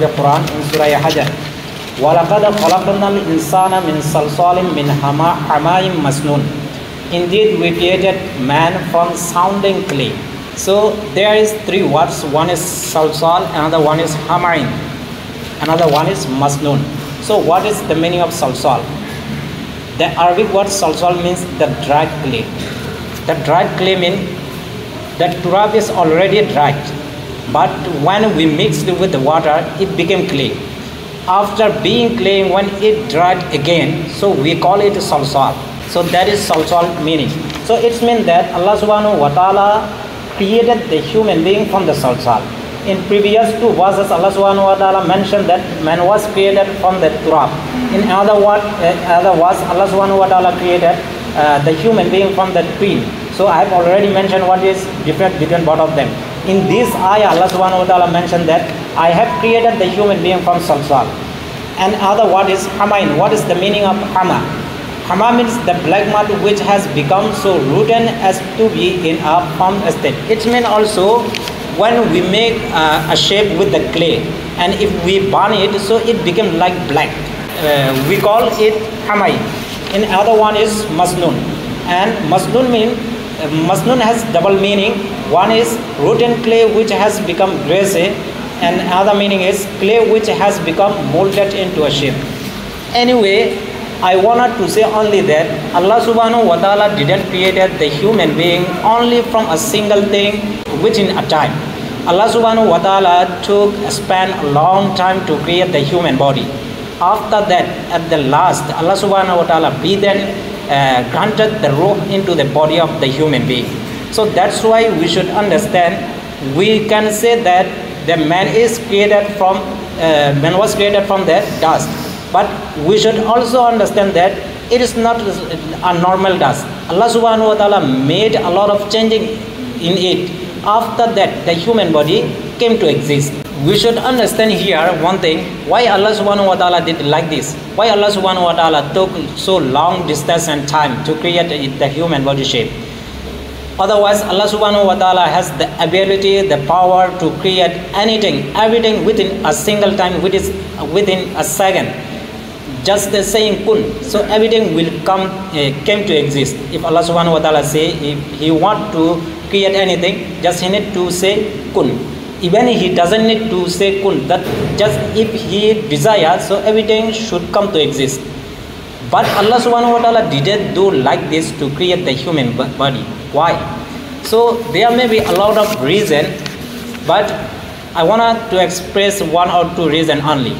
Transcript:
the Quran in Surah Hajar. وَلَقَدْ خَلَقْنَا الْإِنسَانَ مِنْ صَلْصَالٍ مِنْ حَمَاءٍ مَسْنُونٍ. Indeed, we created man from sounding clay. So there is three words. One is salsal, another one is hamain, another one is masnoon. So what is the meaning of salsal? The Arabic word salsal means the dried clay. The dried clay means the turab is already dried, but when we mixed it with the water, it became clay. After being clay, when it dried again, so we call it salsal. So that is salsal meaning. So it means that Allah subhanahu wa ta'ala created the human being from the salsal. In previous two verses, Allah subhanahu wa ta'ala mentioned that man was created from the turab. In other words, Allah subhanahu wa ta'ala created the human being from the tree. So I have already mentioned what is different between both of them. In this ayah, Allah subhanahu wa ta'ala mentioned that I have created the human being from salsal. And other word is hamain. What is the meaning of hama? Hama means the black mud which has become so rotten as to be in a firm state. It means also when we make a shape with the clay, and if we burn it, so it became like black. We call it hamai. In other one is masnoon. And masnoon means masnoon has double meaning. One is rotten clay which has become greasy, and other meaning is clay which has become molded into a shape. Anyway, I wanted to say only that Allah subhanahu wa ta'ala didn't create the human being only from a single thing within a time. Allah subhanahu wa ta'ala spent a long time to create the human body. After that, at the last, Allah subhanahu wa ta'ala granted the ruh into the body of the human being. So that's why we should understand, we can say that the man was created from the dust. But we should also understand that it is not a normal dust. Allah subhanahu wa ta'ala made a lot of changing in it. After that, the human body came to exist. We should understand here one thing, why Allah subhanahu wa ta'ala did like this. Why Allah subhanahu wa ta'ala took so long distance and time to create the human body shape. Otherwise, Allah subhanahu wa ta'ala has the ability, the power to create anything, everything within a single time, within a second. Just the saying kun, so everything will came to exist. If Allah subhanahu wa ta'ala say, if he want to create anything, just he need to say kun. Even he doesn't need to say kun, that just if he desires, so everything should come to exist. But Allah subhanahu wa ta'ala didn't do like this to create the human body. Why? So there may be a lot of reason, but I wanted to express one or two reasons only.